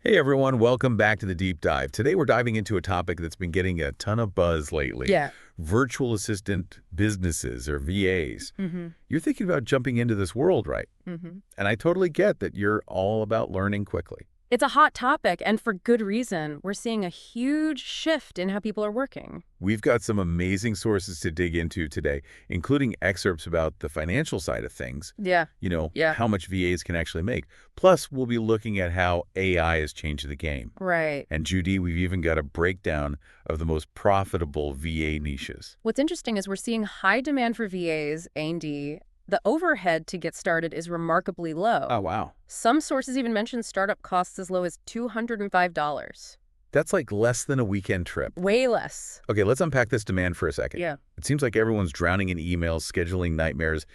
Hey everyone, welcome back to the Deep Dive. Today we're diving into a topic that's been getting a ton of buzz lately. Yeah. Virtual assistant businesses, or VAs. Mm-hmm. You're thinking about jumping into this world, right? Mm-hmm. And I totally get that you're all about learning quickly. It's a hot topic, and for good reason. We're seeing a huge shift in how people are working. We've got some amazing sources to dig into today, including excerpts about the financial side of things, Yeah. Yeah. how much VAs can actually make. Plus, we'll be looking at how AI has changed the game. Right. And Judy, we've even got a breakdown of the most profitable VA niches. What's interesting is we're seeing high demand for VAs, A&D. The overhead to get started is remarkably low. Oh, wow. Some sources even mention startup costs as low as $205. That's like less than a weekend trip. Way less. Okay, let's unpack this demand for a second. Yeah. It seems like everyone's drowning in emails, scheduling nightmares,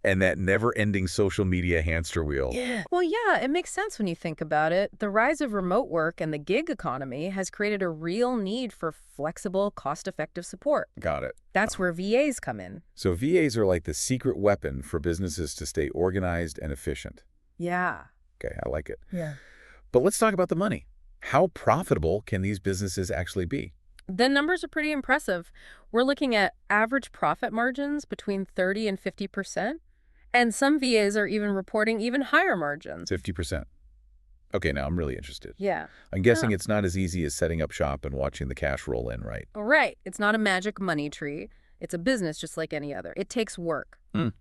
and that never-ending social media hamster wheel. Yeah. Well, yeah, it makes sense when you think about it. The rise of remote work and the gig economy has created a real need for flexible, cost-effective support. Got it. That's where VAs come in. So VAs are like the secret weapon for businesses to stay organized and efficient. Yeah. Okay, I like it. Yeah. But let's talk about the money. How profitable can these businesses actually be? The numbers are pretty impressive. We're looking at average profit margins between 30 and 50%, and some VAs are even reporting even higher margins. 50%. Okay, now I'm really interested. Yeah. I'm guessing Yeah. it's not as easy as setting up shop and watching the cash roll in, right? Right. It's not a magic money tree. It's a business just like any other. It takes work.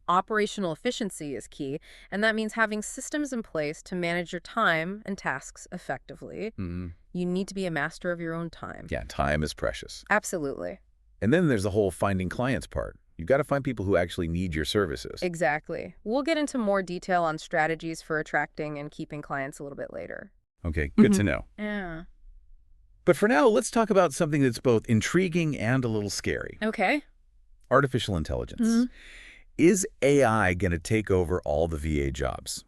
Operational efficiency is key, and that means having systems in place to manage your time and tasks effectively. You need to be a master of your own time. Yeah, time is precious. Absolutely. And then there's the whole finding clients part. You've got to find people who actually need your services. Exactly. We'll get into more detail on strategies for attracting and keeping clients a little bit later. Okay, good to know. Yeah. But for now, let's talk about something that's both intriguing and a little scary. Okay. Artificial intelligence. Is AI going to take over all the VA jobs?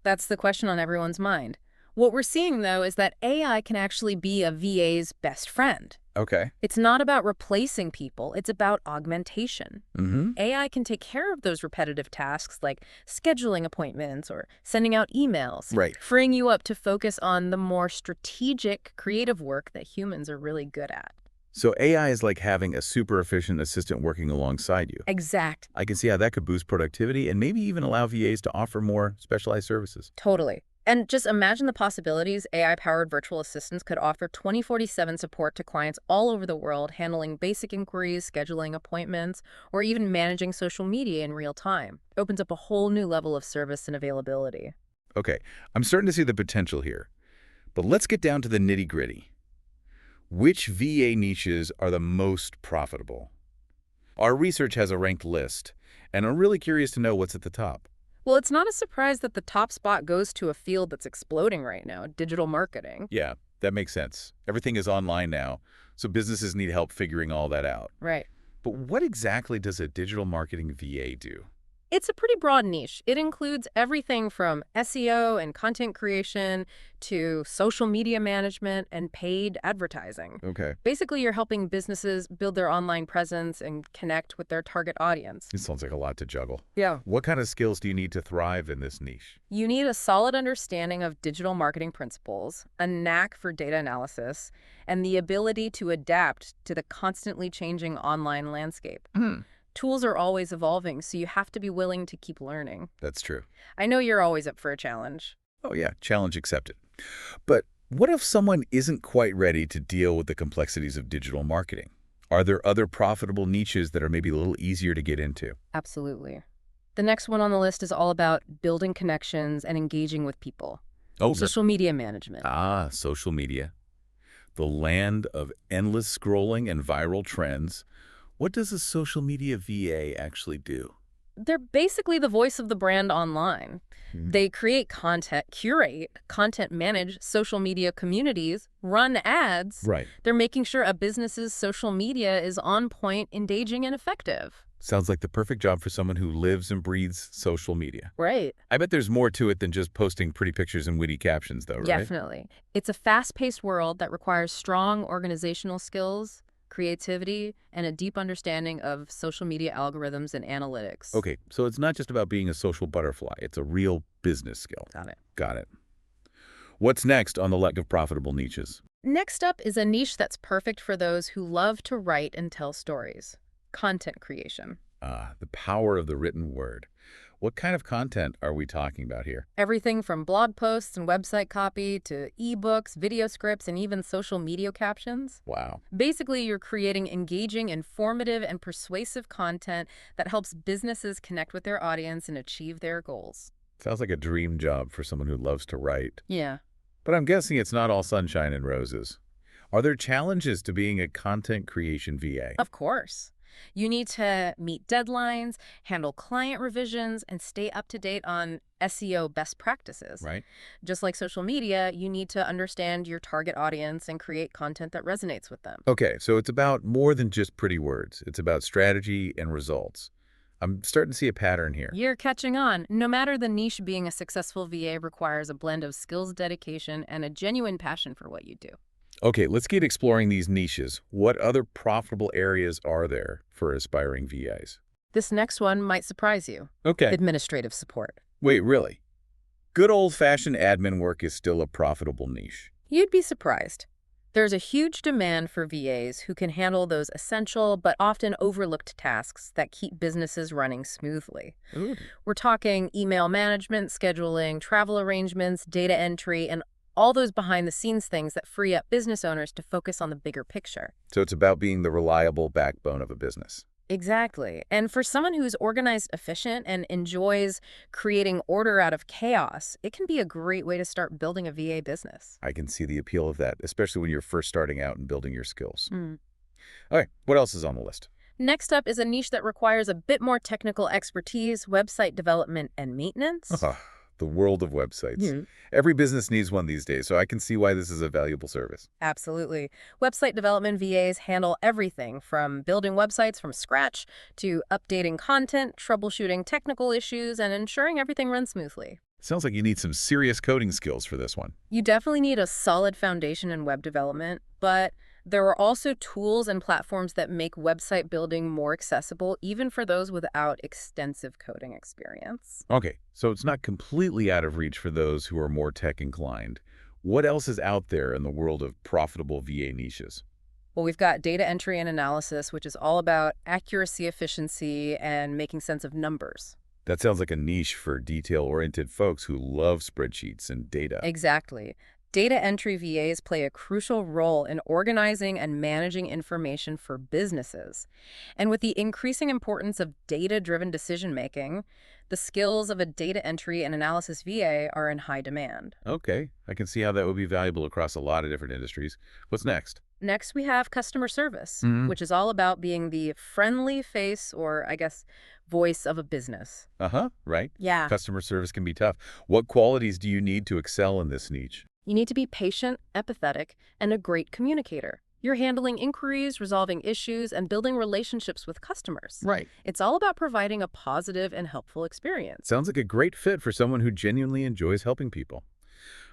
That's the question on everyone's mind. What we're seeing, though, is that AI can actually be a VA's best friend. Okay. It's not about replacing people. It's about augmentation. AI can take care of those repetitive tasks like scheduling appointments or sending out emails, Right. freeing you up to focus on the more strategic, creative work that humans are really good at. So AI is like having a super efficient assistant working alongside you. Exact. I can see how that could boost productivity and maybe even allow VAs to offer more specialized services. Totally. And just imagine the possibilities. AI-powered virtual assistants could offer 24/7 support to clients all over the world, handling basic inquiries, scheduling appointments, or even managing social media in real time. It opens up a whole new level of service and availability. Okay, I'm starting to see the potential here. But let's get down to the nitty-gritty. Which VA niches are the most profitable? Our research has a ranked list, and I'm really curious to know what's at the top. Well, it's not a surprise that the top spot goes to a field that's exploding right now, digital marketing. Yeah, that makes sense. Everything is online now, so businesses need help figuring all that out. Right. But what exactly does a digital marketing VA do? It's a pretty broad niche. It includes everything from SEO and content creation to social media management and paid advertising. Okay. Basically, you're helping businesses build their online presence and connect with their target audience. It sounds like a lot to juggle. Yeah. What kind of skills do you need to thrive in this niche? You need a solid understanding of digital marketing principles, a knack for data analysis, and the ability to adapt to the constantly changing online landscape. Tools are always evolving, so you have to be willing to keep learning. That's true. I know you're always up for a challenge. Oh yeah, challenge accepted. But what if someone isn't quite ready to deal with the complexities of digital marketing? Are there other profitable niches that are maybe a little easier to get into? Absolutely. The next one on the list is all about building connections and engaging with people. Oh, Social media management. social media. The land of endless scrolling and viral trends. What does a social media VA actually do? They're basically the voice of the brand online. They create content, curate, content manage social media communities, run ads. Right. They're making sure a business's social media is on point, engaging, and effective. Sounds like the perfect job for someone who lives and breathes social media. Right. I bet there's more to it than just posting pretty pictures and witty captions, though, right? Definitely. It's a fast-paced world that requires strong organizational skills, creativity, and a deep understanding of social media algorithms and analytics. Okay, so it's not just about being a social butterfly. It's a real business skill. Got it. Got it. What's next on the list of profitable niches? Next up is a niche that's perfect for those who love to write and tell stories. Content creation. Ah, the power of the written word. What kind of content are we talking about here? Everything from blog posts and website copy to ebooks, video scripts, and even social media captions. Wow. Basically, you're creating engaging, informative, and persuasive content that helps businesses connect with their audience and achieve their goals. Sounds like a dream job for someone who loves to write. Yeah. But I'm guessing it's not all sunshine and roses. Are there challenges to being a content creation VA? Of course. You need to meet deadlines, handle client revisions, and stay up to date on SEO best practices. Right? Just like social media, you need to understand your target audience and create content that resonates with them. Okay, so it's about more than just pretty words. It's about strategy and results. I'm starting to see a pattern here. You're catching on. No matter the niche, being a successful VA requires a blend of skills, dedication, and a genuine passion for what you do. Okay, let's keep exploring these niches. What other profitable areas are there for aspiring VAs? This next one might surprise you. Okay. Administrative support. Wait, really? Good old-fashioned admin work is still a profitable niche. You'd be surprised. There's a huge demand for VAs who can handle those essential but often overlooked tasks that keep businesses running smoothly. Ooh. We're talking email management, scheduling, travel arrangements, data entry, and all those behind-the-scenes things that free up business owners to focus on the bigger picture. So it's about being the reliable backbone of a business. Exactly. And for someone who's organized, efficient, and enjoys creating order out of chaos, it can be a great way to start building a VA business. I can see the appeal of that, especially when you're first starting out and building your skills. Mm. All right, what else is on the list? Next up is a niche that requires a bit more technical expertise, website development and maintenance. Ah, the world of websites. Hmm. Every business needs one these days, so I can see why this is a valuable service. Absolutely. Website development VAs handle everything from building websites from scratch to updating content, troubleshooting technical issues, and ensuring everything runs smoothly. Sounds like you need some serious coding skills for this one. You definitely need a solid foundation in web development, but there are also tools and platforms that make website building more accessible, even for those without extensive coding experience. Okay, so it's not completely out of reach for those who are more tech-inclined. What else is out there in the world of profitable VA niches? Well, we've got data entry and analysis, which is all about accuracy, efficiency, and making sense of numbers. That sounds like a niche for detail-oriented folks who love spreadsheets and data. Exactly. Data entry VAs play a crucial role in organizing and managing information for businesses. And with the increasing importance of data-driven decision-making, the skills of a data entry and analysis VA are in high demand. Okay, I can see how that would be valuable across a lot of different industries. What's next? Next, we have customer service, Mhm. which is all about being the friendly face or, I guess, voice of a business. Uh-huh, right. Yeah. Customer service can be tough. What qualities do you need to excel in this niche? You need to be patient, empathetic, and a great communicator. You're handling inquiries, resolving issues, and building relationships with customers. Right. It's all about providing a positive and helpful experience. Sounds like a great fit for someone who genuinely enjoys helping people.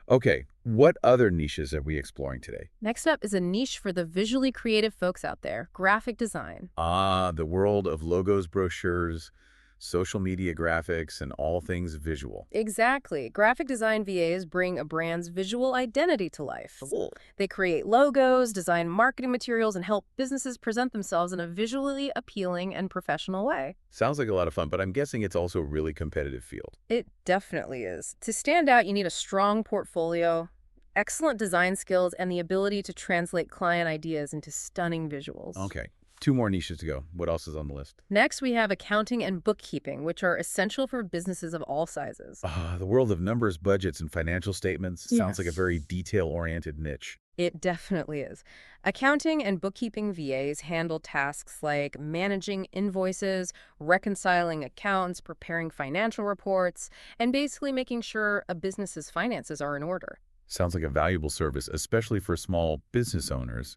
Okay, what other niches are we exploring today? Next up is a niche for the visually creative folks out there, graphic design. Ah, the world of logos, brochures, social media graphics, and all things visual. Exactly. Graphic design VAs bring a brand's visual identity to life. Cool. They create logos, design marketing materials, and help businesses present themselves in a visually appealing and professional way. Sounds like a lot of fun, but I'm guessing it's also a really competitive field. It definitely is. To stand out, you need a strong portfolio, excellent design skills, and the ability to translate client ideas into stunning visuals. Okay, 2 more niches to go. What else is on the list? Next, we have accounting and bookkeeping, which are essential for businesses of all sizes. Ah, the world of numbers, budgets, and financial statements sounds like a Yes. very detail-oriented niche. It definitely is. Accounting and bookkeeping VAs handle tasks like managing invoices, reconciling accounts, preparing financial reports, and basically making sure a business's finances are in order. Sounds like a valuable service, especially for small business owners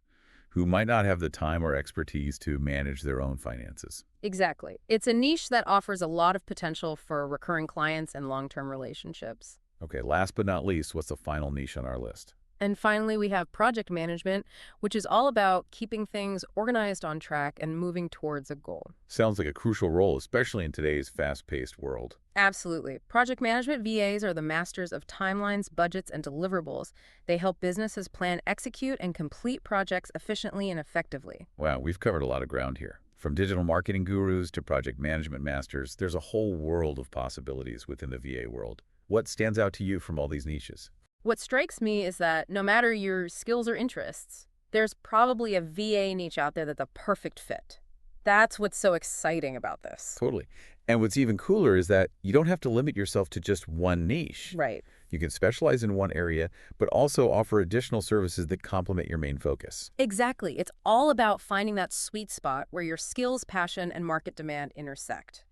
who might not have the time or expertise to manage their own finances. Exactly. It's a niche that offers a lot of potential for recurring clients and long-term relationships. Okay, last but not least, what's the final niche on our list? And finally, we have project management, which is all about keeping things organized on track and moving towards a goal. Sounds like a crucial role, especially in today's fast-paced world. Absolutely. Project management VAs are the masters of timelines, budgets, and deliverables. They help businesses plan, execute, and complete projects efficiently and effectively. Wow, we've covered a lot of ground here. From digital marketing gurus to project management masters, there's a whole world of possibilities within the VA world. What stands out to you from all these niches? What strikes me is that no matter your skills or interests, there's probably a VA niche out there that's a perfect fit. That's what's so exciting about this. Totally. And what's even cooler is that you don't have to limit yourself to just one niche. Right. You can specialize in one area, but also offer additional services that complement your main focus. Exactly. It's all about finding that sweet spot where your skills, passion, and market demand intersect.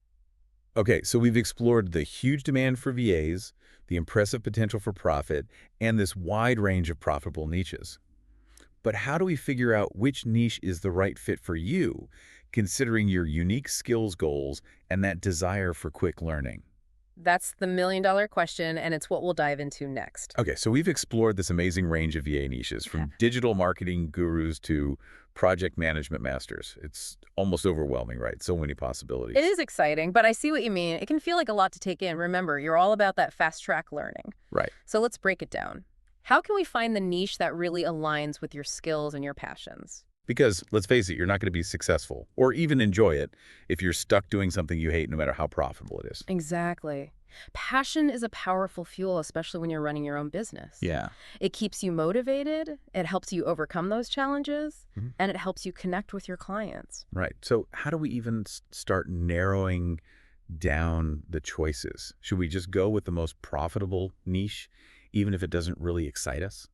Okay, so we've explored the huge demand for VAs, the impressive potential for profit, and this wide range of profitable niches. But how do we figure out which niche is the right fit for you, considering your unique skills goals and that desire for quick learning? That's the million-dollar question, and it's what we'll dive into next. Okay, so we've explored this amazing range of VA niches, from digital marketing gurus to project management masters. It's almost overwhelming, right? So many possibilities. It is exciting, but I see what you mean. It can feel like a lot to take in. Remember, you're all about that fast-track learning. Right. So let's break it down. How can we find the niche that really aligns with your skills and your passions? Because, let's face it, you're not going to be successful or even enjoy it if you're stuck doing something you hate, no matter how profitable it is. Exactly. Passion is a powerful fuel, especially when you're running your own business. Yeah. It keeps you motivated, it helps you overcome those challenges, and it helps you connect with your clients. Right. So how do we even start narrowing down the choices? Should we just go with the most profitable niche, even if it doesn't really excite us?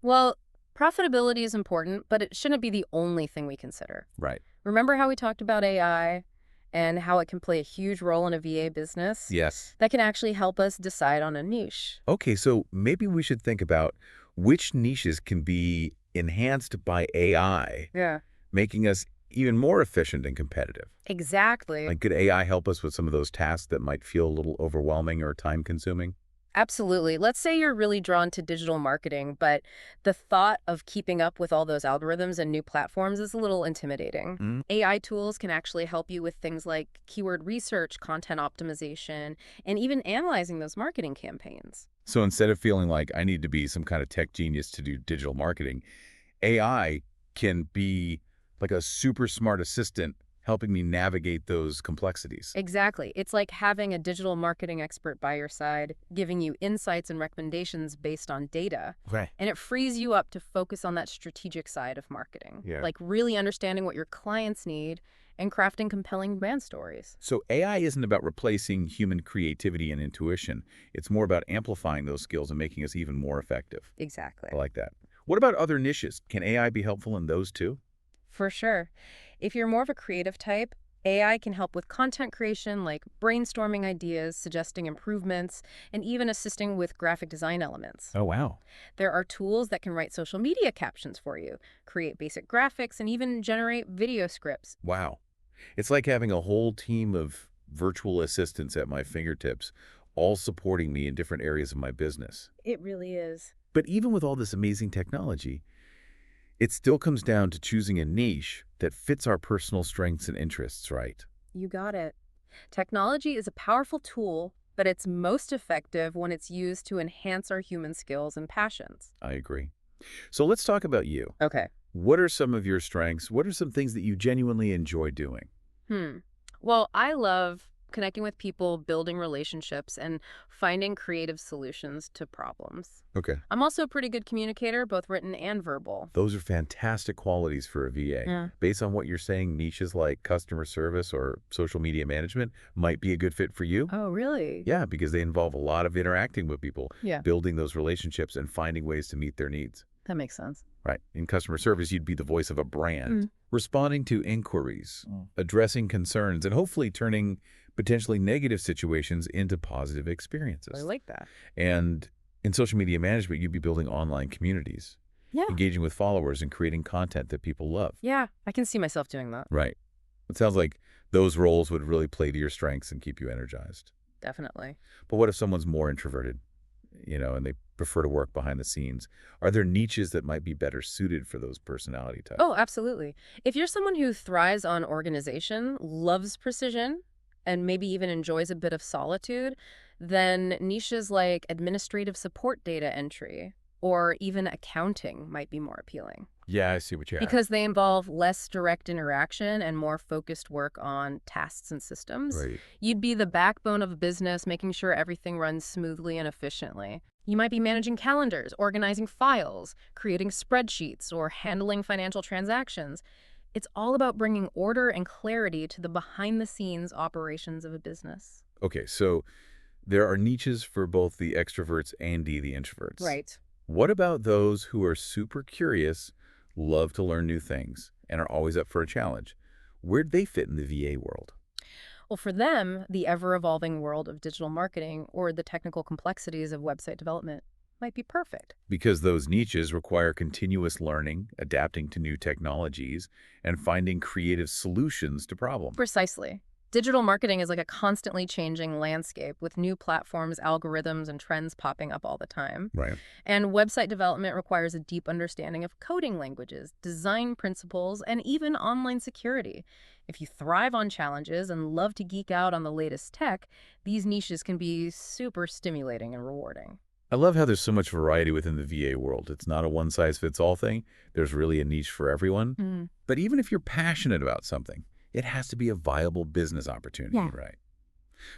Well, profitability is important, but it shouldn't be the only thing we consider. Right. Remember how we talked about AI and how it can play a huge role in a VA business? Yes. That can actually help us decide on a niche. Okay, so maybe we should think about which niches can be enhanced by AI, Yeah. making us even more efficient and competitive. Exactly. Like, could AI help us with some of those tasks that might feel a little overwhelming or time-consuming? Absolutely. Let's say you're really drawn to digital marketing, but the thought of keeping up with all those algorithms and new platforms is a little intimidating. AI tools can actually help you with things like keyword research, content optimization, and even analyzing those marketing campaigns. So instead of feeling like I need to be some kind of tech genius to do digital marketing, AI can be like a super smart assistant helping me navigate those complexities. Exactly. It's like having a digital marketing expert by your side, giving you insights and recommendations based on data. Right. And it frees you up to focus on that strategic side of marketing, Yeah. like really understanding what your clients need and crafting compelling brand stories. So AI isn't about replacing human creativity and intuition. It's more about amplifying those skills and making us even more effective. Exactly. I like that. What about other niches? Can AI be helpful in those too? For sure. If you're more of a creative type, AI can help with content creation, like brainstorming ideas, suggesting improvements, and even assisting with graphic design elements. Oh, wow. There are tools that can write social media captions for you, create basic graphics, and even generate video scripts. Wow. It's like having a whole team of virtual assistants at my fingertips, all supporting me in different areas of my business. It really is. But even with all this amazing technology, it still comes down to choosing a niche that fits our personal strengths and interests, right? You got it. Technology is a powerful tool, but it's most effective when it's used to enhance our human skills and passions. I agree. So let's talk about you. Okay. What are some of your strengths? What are some things that you genuinely enjoy doing? Well, I love connecting with people, building relationships, and finding creative solutions to problems. Okay. I'm also a pretty good communicator, both written and verbal. Those are fantastic qualities for a VA. Yeah. Based on what you're saying, niches like customer service or social media management might be a good fit for you. Oh, really? Yeah, because they involve a lot of interacting with people, Yeah, building those relationships and finding ways to meet their needs. that makes sense. Right. In customer service, you'd be the voice of a brand, responding to inquiries, addressing concerns, and hopefully turning potentially negative situations into positive experiences. I like that. And in social media management, you'd be building online communities, Yeah. engaging with followers and creating content that people love. Yeah, I can see myself doing that. Right. It sounds like those roles would really play to your strengths and keep you energized. Definitely. But what if someone's more introverted? and they prefer to work behind the scenes. Are there niches that might be better suited for those personality types? Oh, absolutely. If you're someone who thrives on organization, loves precision, and maybe even enjoys a bit of solitude, then niches like administrative support data entry or even accounting might be more appealing Yeah, I see what you have. because they involve less direct interaction and more focused work on tasks and systems. Right. You'd be the backbone of a business, making sure everything runs smoothly and efficiently. You might be managing calendars, organizing files, creating spreadsheets, or handling financial transactions. It's all about bringing order and clarity to the behind-the-scenes operations of a business. Okay, so there are niches for both the extroverts and the introverts. Right. What about those who are super curious, love to learn new things, and are always up for a challenge? Where'd they fit in the VA world? Well, for them, the ever-evolving world of digital marketing or the technical complexities of website development might be perfect. Because those niches require continuous learning, adapting to new technologies, and finding creative solutions to problems. Precisely. Digital marketing is like a constantly changing landscape with new platforms, algorithms, and trends popping up all the time. Right. And website development requires a deep understanding of coding languages, design principles, and even online security. If you thrive on challenges and love to geek out on the latest tech, these niches can be super stimulating and rewarding. I love how there's so much variety within the VA world. It's not a one-size-fits-all thing. There's really a niche for everyone. Hmm. But even if you're passionate about something, it has to be a viable business opportunity, Yeah. right?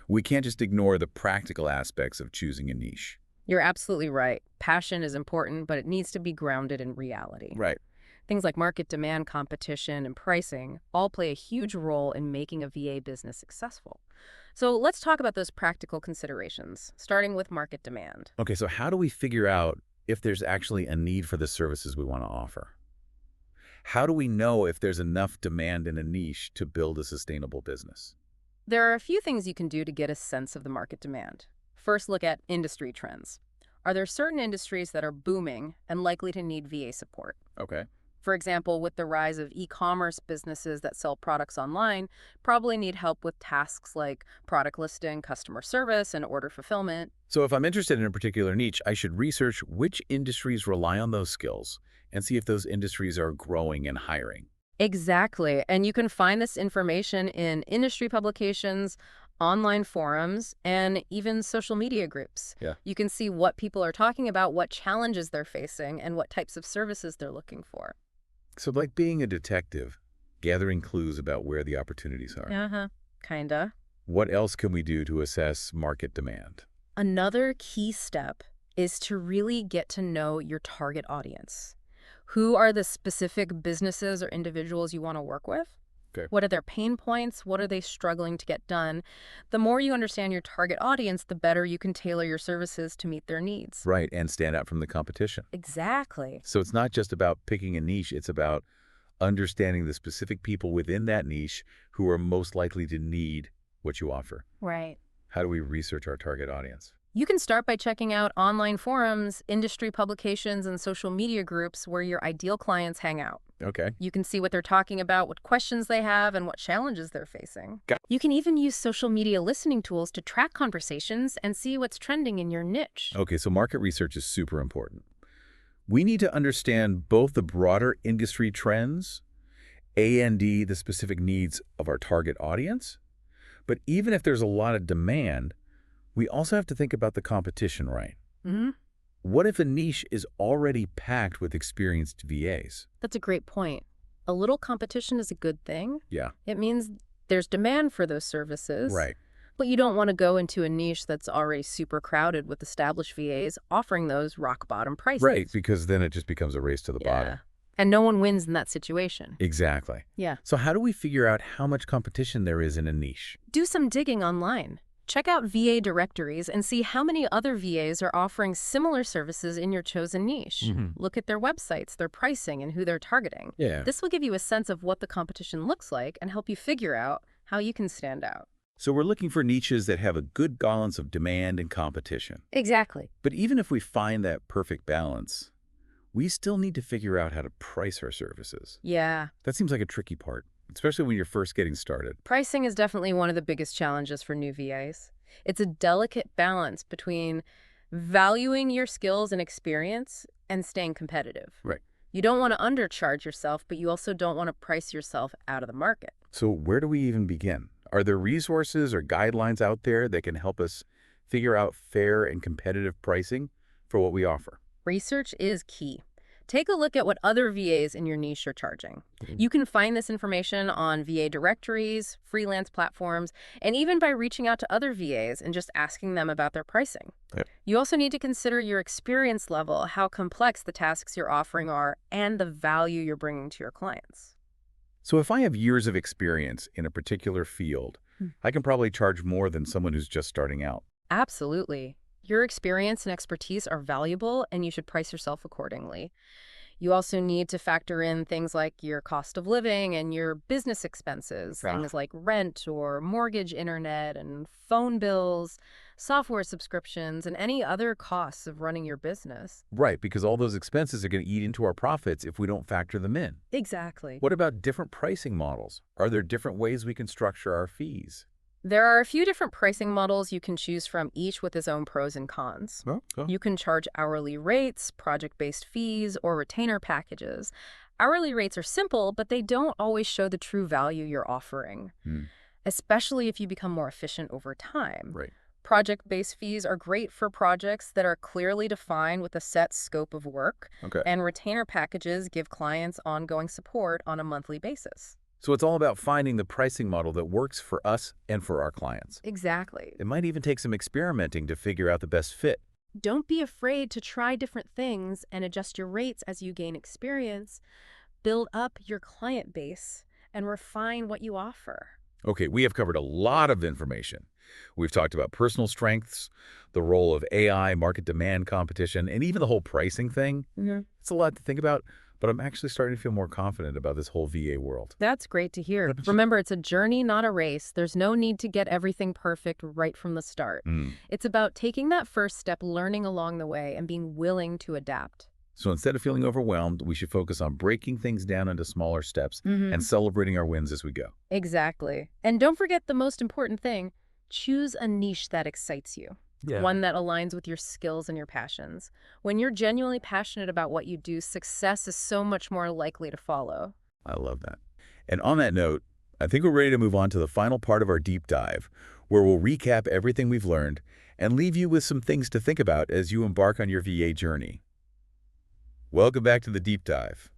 We can't just ignore the practical aspects of choosing a niche. You're absolutely right. Passion is important, but it needs to be grounded in reality. Right. Things like market demand, competition, and pricing all play a huge role in making a VA business successful. So let's talk about those practical considerations, starting with market demand. Okay, so how do we figure out if there's actually a need for the services we want to offer? How do we know if there's enough demand in a niche to build a sustainable business? There are a few things you can do to get a sense of the market demand. First, look at industry trends. Are there certain industries that are booming and likely to need VA support? Okay. For example, with the rise of e-commerce businesses that sell products online, probably need help with tasks like product listing, customer service, and order fulfillment. So if I'm interested in a particular niche, I should research which industries rely on those skills and see if those industries are growing and hiring. Exactly. And you can find this information in industry publications, online forums, and even social media groups. Yeah. You can see what people are talking about, what challenges they're facing, and what types of services they're looking for. So like being a detective, gathering clues about where the opportunities are. Uh-huh. Kinda. What else can we do to assess market demand? Another key step is to really get to know your target audience. Who are the specific businesses or individuals you want to work with? Okay. What are their pain points? What are they struggling to get done? The more you understand your target audience, the better you can tailor your services to meet their needs. Right, and stand out from the competition. Exactly. So it's not just about picking a niche, it's about understanding the specific people within that niche who are most likely to need what you offer. Right. How do we research our target audience? You can start by checking out online forums, industry publications, and social media groups where your ideal clients hang out. Okay. You can see what they're talking about, what questions they have, and what challenges they're facing. Got- You can even use social media listening tools to track conversations and see what's trending in your niche. Okay, so market research is super important. We need to understand both the broader industry trends and the specific needs of our target audience. But even if there's a lot of demand, we also have to think about the competition, right? Mm-hmm. What if a niche is already packed with experienced VAs? That's a great point. A little competition is a good thing. Yeah. It means there's demand for those services. Right. But you don't want to go into a niche that's already super crowded with established VAs offering those rock bottom prices. Right, because then it just becomes a race to the Yeah. bottom. And no one wins in that situation. Exactly. Yeah. So how do we figure out how much competition there is in a niche? Do some digging online. Check out VA directories and see how many other VAs are offering similar services in your chosen niche. Look at their websites, their pricing, and who they're targeting. Yeah. This will give you a sense of what the competition looks like and help you figure out how you can stand out. So we're looking for niches that have a good balance of demand and competition. Exactly. But even if we find that perfect balance, we still need to figure out how to price our services. Yeah. That seems like a tricky part, especially when you're first getting started. Pricing is definitely one of the biggest challenges for new VAs. It's a delicate balance between Valuing your skills and experience and staying competitive. Right. You don't want to undercharge yourself, but you also don't want to price yourself out of the market. So where do we even begin? Are there resources or guidelines out there that can help us figure out fair and competitive pricing for what we offer? Research is key. Take a look at what other VAs in your niche are charging. Mhm. You can find this information on VA directories, freelance platforms, and even by reaching out to other VAs and just asking them about their pricing. Yep. You also need to consider your experience level, how complex the tasks you're offering are, and the value you're bringing to your clients. So if I have years of experience in a particular field, I can probably charge more than someone who's just starting out. Absolutely. Your experience and expertise are valuable, and you should price yourself accordingly. You also need to factor in things like your cost of living and your business expenses, Yeah. things like rent or mortgage, internet and phone bills, software subscriptions, and any other costs of running your business. Right, because all those expenses are going to eat into our profits if we don't factor them in. Exactly. What about different pricing models? Are there different ways we can structure our fees? There are a few different pricing models you can choose from, each with its own pros and cons. Oh. You can charge hourly rates, project-based fees, or retainer packages. Hourly rates are simple, but they don't always show the true value you're offering, Hmm. especially if you become more efficient over time. Right. Project-based fees are great for projects that are clearly defined with a set scope of work, Okay. and retainer packages give clients ongoing support on a monthly basis. So it's all about finding the pricing model that works for us and for our clients. Exactly. It might even take some experimenting to figure out the best fit. Don't be afraid to try different things and adjust your rates as you gain experience. Build up your client base and refine what you offer. Okay, we have covered a lot of information. We've talked about personal strengths, the role of AI, market demand competition, and even the whole pricing thing. It's a lot to think about, but I'm actually starting to feel more confident about this whole VA world. That's great to hear. Remember, it's a journey, not a race. There's no need to get everything perfect right from the start. It's about taking that first step, learning along the way, and being willing to adapt. So instead of feeling overwhelmed, we should focus on breaking things down into smaller steps and celebrating our wins as we go. Exactly. And don't forget the most important thing. Choose a niche that excites you. One that aligns with your skills and your passions. When you're genuinely passionate about what you do, success is so much more likely to follow. I love that. And on that note, I think we're ready to move on to the final part of our deep dive, where we'll recap everything we've learned and leave you with some things to think about as you embark on your VA journey. Welcome back to the deep dive.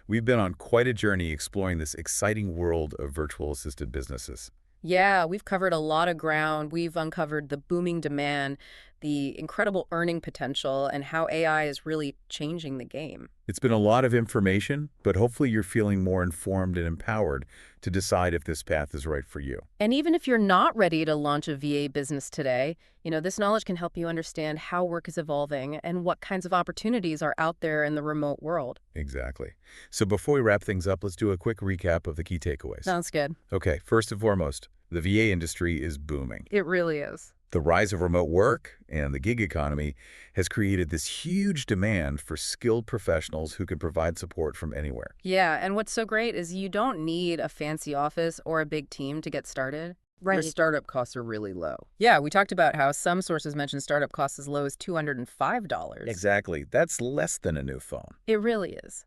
We've been on quite a journey exploring this exciting world of virtual assisted businesses. Yeah, we've covered a lot of ground. We've uncovered the booming demand, the incredible earning potential, and how AI is really changing the game. It's been a lot of information, but hopefully you're feeling more informed and empowered to decide if this path is right for you. And even if you're not ready to launch a VA business today, this knowledge can help you understand how work is evolving and what kinds of opportunities are out there in the remote world. Exactly. So before we wrap things up, let's do a quick recap of the key takeaways. Sounds good. Okay, first and foremost, the VA industry is booming. It really is. The rise of remote work and the gig economy has created this huge demand for skilled professionals who can provide support from anywhere. Yeah, and what's so great is you don't need a fancy office or a big team to get started. Your startup costs are really low. Yeah, we talked about how some sources mention startup costs as low as $205. Exactly. That's less than a new phone. It really is.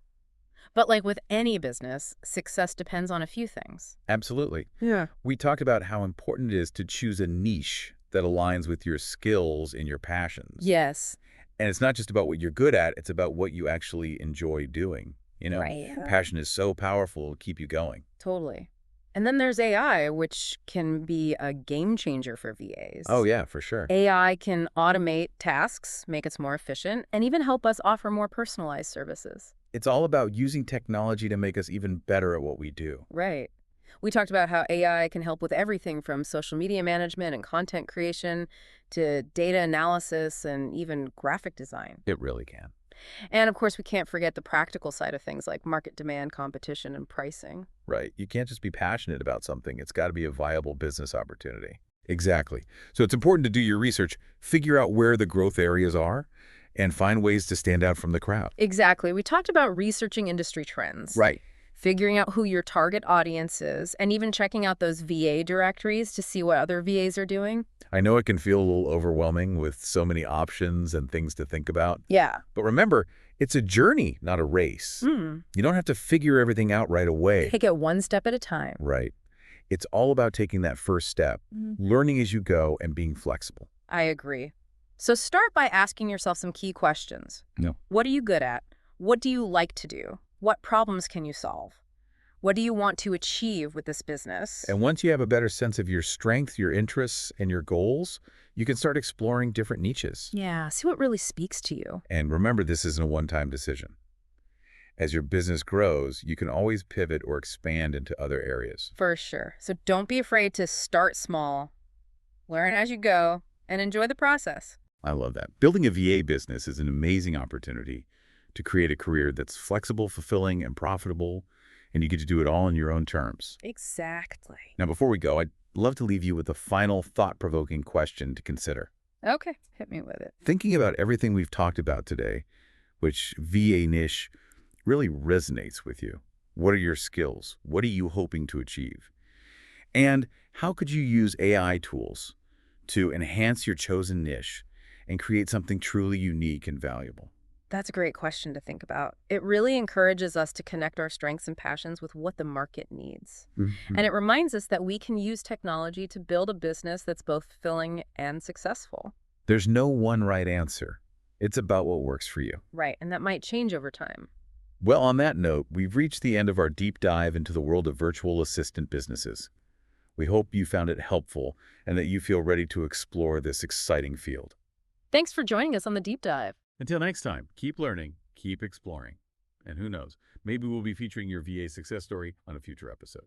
But like with any business, success depends on a few things. Absolutely. Yeah. We talked about how important it is to choose a niche that aligns with your skills and your passions. Yes. And it's not just about what you're good at, it's about what you actually enjoy doing. Right. Passion is so powerful, it'll keep you going. Totally. And then there's AI, which can be a game changer for VAs. Oh, yeah, for sure. AI can automate tasks, make us more efficient, and even help us offer more personalized services. It's all about using technology to make us even better at what we do. Right. We talked about how AI can help with everything from social media management and content creation to data analysis and even graphic design. It really can. And of course, we can't forget the practical side of things like market demand, competition, and pricing. Right. You can't just be passionate about something. It's got to be a viable business opportunity. Exactly. So it's important to do your research, figure out where the growth areas are, and find ways to stand out from the crowd. Exactly. We talked about researching industry trends. Right. figuring out who your target audience is, and even checking out those VA directories to see what other VAs are doing. I know it can feel a little overwhelming with so many options and things to think about. Yeah. But remember, it's a journey, not a race. Mm. You don't have to figure everything out right away. Take it one step at a time. Right. It's all about taking that first step, learning as you go, and being flexible. I agree. So start by asking yourself some key questions. No. What are you good at? What do you like to do? What problems can you solve? What do you want to achieve with this business? And once you have a better sense of your strengths, your interests, and your goals, you can start exploring different niches. Yeah, see what really speaks to you. And remember, this isn't a one-time decision. As your business grows, you can always pivot or expand into other areas. For sure. So don't be afraid to start small, learn as you go, and enjoy the process. I love that. Building a VA business is an amazing opportunity to create a career that's flexible, fulfilling, and profitable, and you get to do it all on your own terms. Exactly. Now, before we go, I'd love to leave you with a final thought-provoking question to consider. Okay, hit me with it. Thinking about everything we've talked about today, which VA niche really resonates with you? What are your skills? What are you hoping to achieve? And how could you use AI tools to enhance your chosen niche and create something truly unique and valuable? That's a great question to think about. It really encourages us to connect our strengths and passions with what the market needs. And it reminds us that we can use technology to build a business that's both fulfilling and successful. There's no one right answer. It's about what works for you. Right, and that might change over time. Well, on that note, we've reached the end of our deep dive into the world of virtual assistant businesses. We hope you found it helpful and that you feel ready to explore this exciting field. Thanks for joining us on the deep dive. Until next time, keep learning, keep exploring. And who knows, maybe we'll be featuring your VA success story on a future episode.